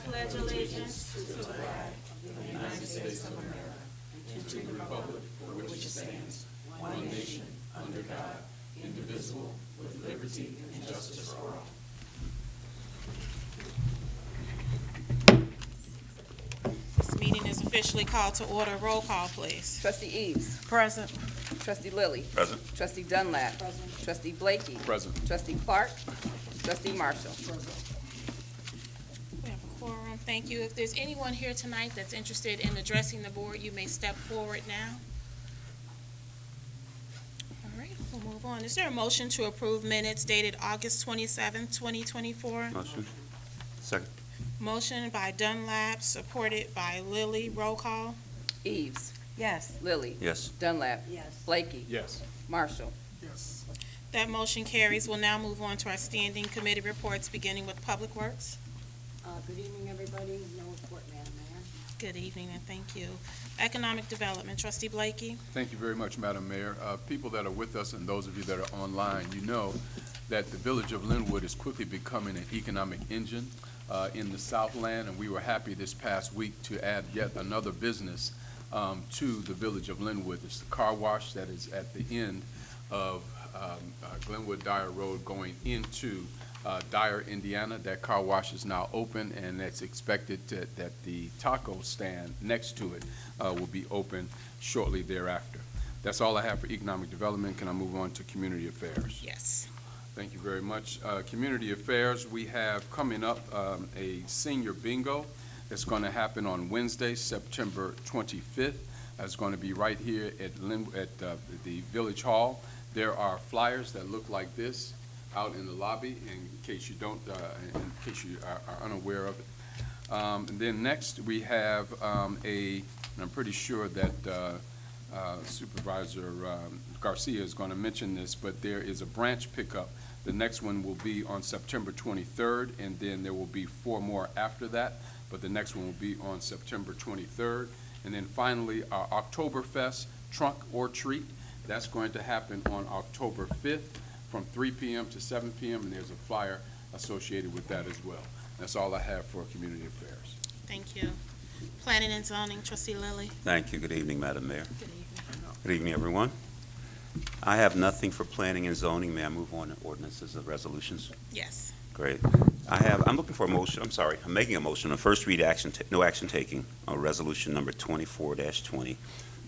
pledge allegiance to the flag of the United States of America and to the republic for which it stands, one nation, under God, indivisible, with liberty and justice for all. This meeting is officially called to order. Roll call, please. Trustee Eves. Present. Trustee Lilly. Present. Trustee Dunlap. Present. Trustee Blakey. Present. Trustee Clark. Trustee Marshall. We have a quorum. Thank you. If there's anyone here tonight that's interested in addressing the board, you may step forward now. All right, we'll move on. Is there a motion to approve minutes dated August 27th, 2024? Motion. Second. Motion by Dunlap, supported by Lilly. Roll call. Eves. Yes. Lilly. Yes. Dunlap. Yes. Blakey. Yes. Marshall. Yes. That motion carries. We'll now move on to our standing committee reports, beginning with Public Works. Good evening, everybody. No report, Madam Mayor. Good evening, and thank you. Economic Development, Trustee Blakey. Thank you very much, Madam Mayor. People that are with us and those of you that are online, you know that the village of Lynwood is quickly becoming an economic engine in the Southland, and we were happy this past week to add yet another business to the village of Lynwood. It's the car wash that is at the end of Glenwood Dyer Road going into Dyer, Indiana. That car wash is now open, and it's expected that the taco stand next to it will be open shortly thereafter. That's all I have for economic development. Can I move on to community affairs? Yes. Thank you very much. Community affairs, we have coming up a senior bingo that's going to happen on Wednesday, September 25th. It's going to be right here at the Village Hall. There are flyers that look like this out in the lobby, in case you don't, in case you are unaware of it. And then next we have and I'm pretty sure that Supervisor Garcia is going to mention this, but there is a branch pickup. The next one will be on September 23rd, and then there will be 4 more after that, but the next one will be on September 23rd. And then finally, our Oktoberfest Trunk or Treat. That's going to happen on October 5th from 3 p.m. to 7 p.m., and there's a flyer associated with that as well. That's all I have for community affairs. Thank you. Planning and Zoning, Trustee Lilly. Thank you. Good evening, Madam Mayor. Good evening. Good evening, everyone. I have nothing for planning and zoning. May I move on to ordinances and resolutions? Yes. Great. I'm looking for a motion. I'm making a motion on first read action, no action taking on resolution number 24-20,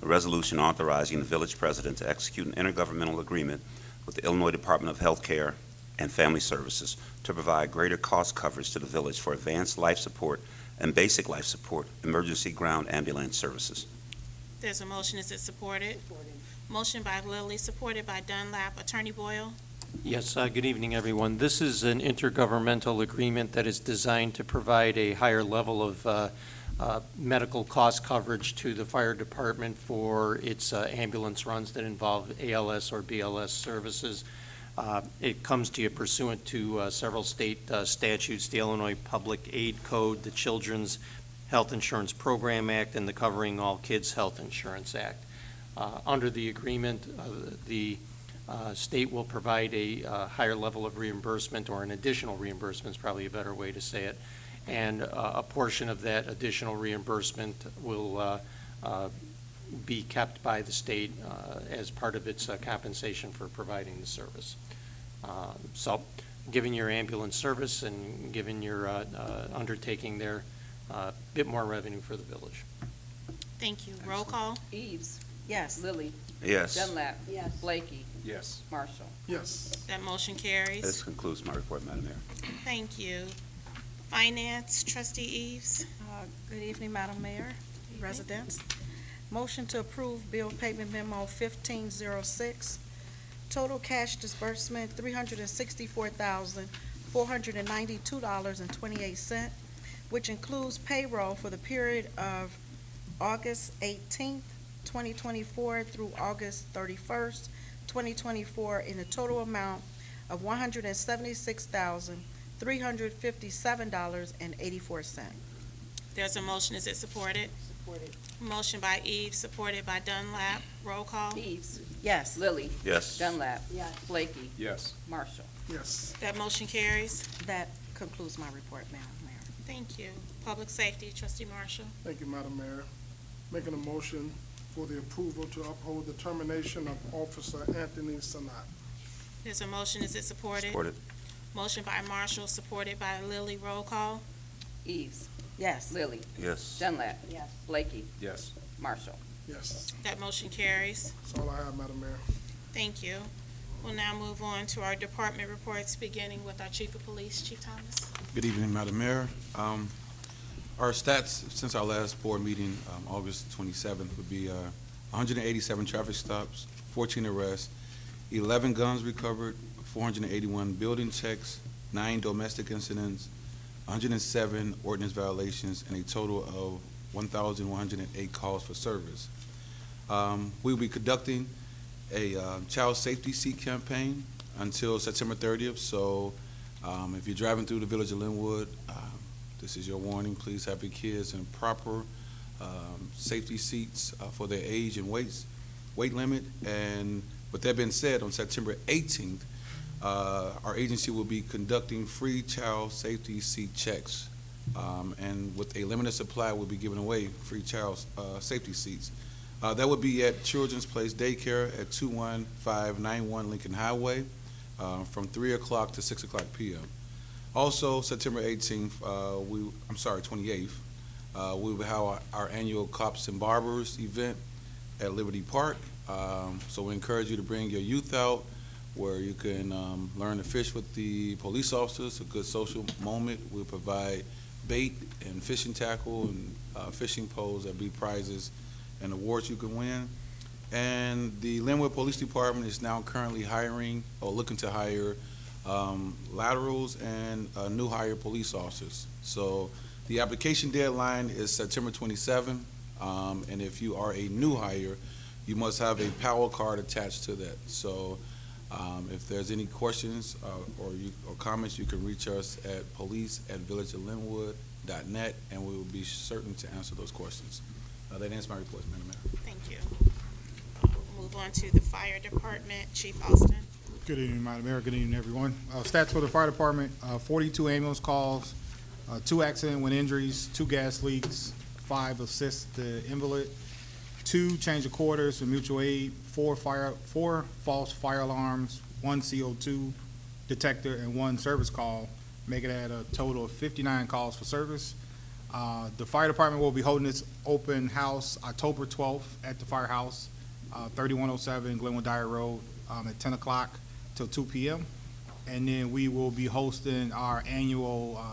a resolution authorizing the village president to execute an intergovernmental agreement with the Illinois Department of Health Care and Family Services to provide greater cost coverage to the village for advanced life support and basic life support emergency ground ambulance services. There's a motion. Is it supported? Supported. Motion by Lilly, supported by Dunlap. Attorney Boyle. Yes, good evening, everyone. This is an intergovernmental agreement that is designed to provide a higher level of medical cost coverage to the fire department for its ambulance runs that involve ALS or BLS services. It comes to you pursuant to several state statutes, the Illinois Public Aid Code, the Children's Health Insurance Program Act, and the Covering All Kids Health Insurance Act. Under the agreement, the state will provide a higher level of reimbursement, or an additional reimbursement is probably a better way to say it, and a portion of that additional reimbursement will be kept by the state as part of its compensation for providing the service. So given your ambulance service and given your undertaking there, a bit more revenue for the village. Thank you. Roll call. Eves. Yes. Lilly. Yes. Dunlap. Yes. Blakey. Yes. Marshall. Yes. That motion carries. This concludes my report, Madam Mayor. Thank you. Finance, Trustee Eves. Good evening, Madam Mayor, residents. Motion to approve bill payment memo 1506. Total cash disbursement $364,492.28, which includes payroll for the period of August 18th, 2024 through August 31st, 2024, in a total amount of $176,357.84. There's a motion. Is it supported? Supported. Motion by Eves, supported by Dunlap. Roll call. Eves. Yes. Lilly. Yes. Dunlap. Yes. Blakey. Yes. Marshall. Yes. That motion carries. That concludes my report, Madam Mayor. Thank you. Public Safety, Trustee Marshall. Thank you, Madam Mayor. Making a motion for the approval to uphold the termination of Officer Anthony Sanat. There's a motion. Is it supported? Supported. Motion by Marshall, supported by Lilly. Roll call. Eves. Yes. Lilly. Yes. Dunlap. Yes. Blakey. Yes. Marshall. Yes, That motion carries. that's all I have, Madam Mayor. Thank you. We'll now move on to our department reports, beginning with our Chief of Police, Chief Thomas. Good evening, Madam Mayor. Our stats since our last board meeting, August 27th, would be 187 traffic stops, 14 arrests, 11 guns recovered, 481 building checks, 9 domestic incidents, 107 ordinance violations, and a total of 1,108 calls for service. We'll be conducting a child safety seat campaign until September 30th, so if you're driving through the village of Lynwood, this is your warning. Please have your kids in proper safety seats for their age and weight limit. And with that being said, on September 18th, our agency will be conducting free child safety seat checks. And with a limited supply, we'll be giving away free child safety seats. That would be at Children's Place Daycare at 21591 Lincoln Highway from 3 o'clock to 6 o'clock p.m. Also, September 18th, 28th, we will have our annual Cops and Barbers event at Liberty Park. So we encourage you to bring your youth out where you can learn to fish with the police officers, a good social moment. We'll provide bait and fishing tackle and fishing poles. There'll be prizes and awards you can win. And the Lynwood Police Department is now currently hiring or looking to hire laterals and new hire police officers. So the application deadline is September 27th, and if you are a new hire, you must have a power card attached to that. So if there's any questions or comments, you can reach us at police@villageoflynwood.net, and we will be certain to answer those questions. That ends my report, Madam Mayor. Thank you. We'll move on to the Fire Department, Chief Austin. Good evening, Madam Mayor. Good evening, everyone. Stats for the fire department, 42 ambulance calls, 2 accident with injuries, 2 gas leaks, 5 assists to invalid, 2 change of quarters with mutual aid, 4 false fire alarms, 1 CO2 detector, and 1 service call, making it a total of 59 calls for service. The fire department will be holding its open house October 12th at the firehouse, 3107 Glenwood Dyer Road, at 10 o'clock till 2 p.m. And then we will be hosting our annual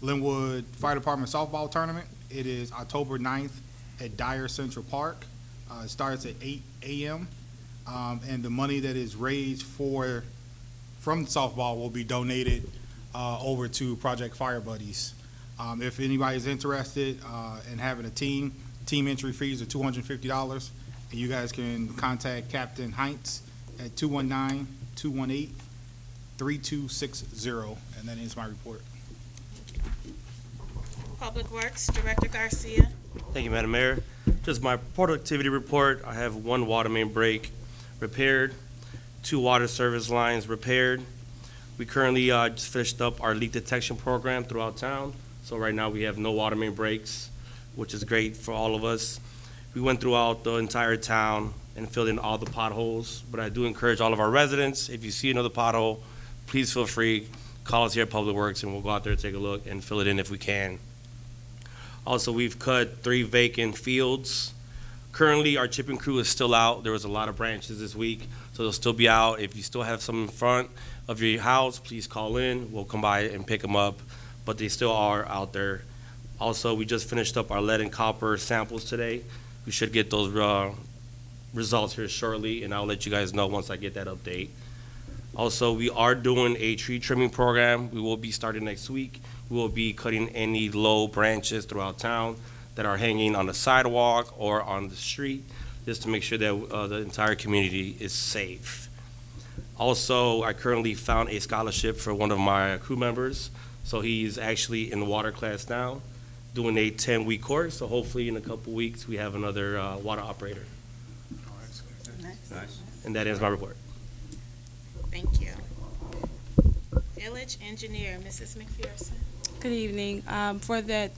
Lynwood Fire Department softball tournament. It is October 9th at Dyer Central Park. It starts at 8 a.m. And the money that is raised from softball will be donated over to Project Fire Buddies. If anybody's interested in having a team entry fees are $250, and you guys can contact Captain Heinz at 219-218-3260, and that ends my report. Public Works, Director Garcia. Thank you, Madam Mayor. Just my productivity report, I have 1 water main break repaired, 2 water service lines repaired. We currently just finished up our leak detection program throughout town. So right now we have no water main breaks, which is great for all of us. We went throughout the entire town and filled in all the potholes, but I do encourage all of our residents, if you see another pothole, please feel free, call us here at Public Works and we'll go out there and take a look and fill it in if we can. Also, we've cut 3 vacant fields. Currently, our chipping crew is still out. There was a lot of branches this week, so they'll still be out. If you still have some in front of your house, please call in. We'll come by and pick them up, but they still are out there. Also, we just finished up our lead and copper samples today. We should get those results here shortly, and I'll let you guys know once I get that update. Also, we are doing a tree trimming program. We will be starting next week. We will be cutting any low branches throughout town that are hanging on the sidewalk or on the street, just to make sure that the entire community is safe. Also, I currently found a scholarship for one of my crew members. So he's actually in the water class now, doing a 10-week course. So hopefully in a couple weeks, we have another water operator. Nice. And that ends my report. Thank you. Village Engineer, Mrs. McPherson. Good evening. For the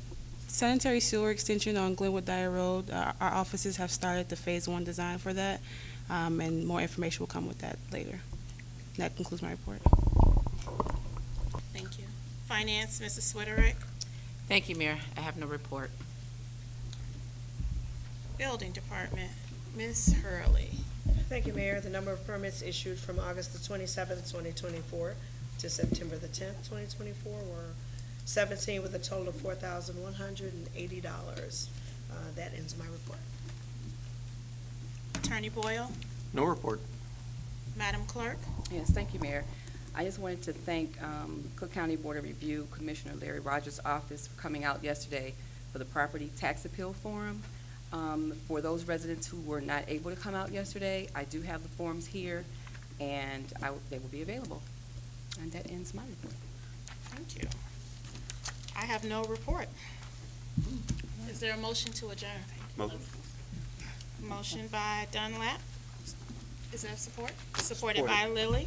sanitary sewer extension on Glenwood Dyer Road, our offices have started the Phase 1 design for that, and more information will come with that later. That concludes my report. Thank you. Finance, Mrs. Switterick. Thank you, Mayor. I have no report. Building Department, Ms. Hurley. Thank you, Mayor. The number of permits issued from August the 27th, 2024 to September the 10th, 2024 were 17 with a total of $4,180. That ends my report. Attorney Boyle, No report. Madam Clerk. Yes, thank you, Mayor. I just wanted to thank Cook County Board of Review Commissioner Larry Rogers' office for coming out yesterday for the Property Tax Appeal Forum. For those residents who were not able to come out yesterday, I do have the forms here, and they will be available. And that ends my report. Thank you. I have no report. Is there a motion to adjourn? Motion. Motion by Dunlap. Is there support? Supported by Lilly.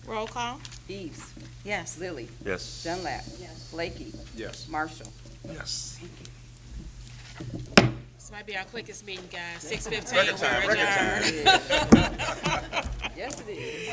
Roll call. Eves. Yes. Lilly. Yes. Dunlap. Yes. Blakey. Yes. Marshall. Yes. This might be our quickest meeting, guys. 6:15. Record time, We're record time. adjourned. Yes, it is.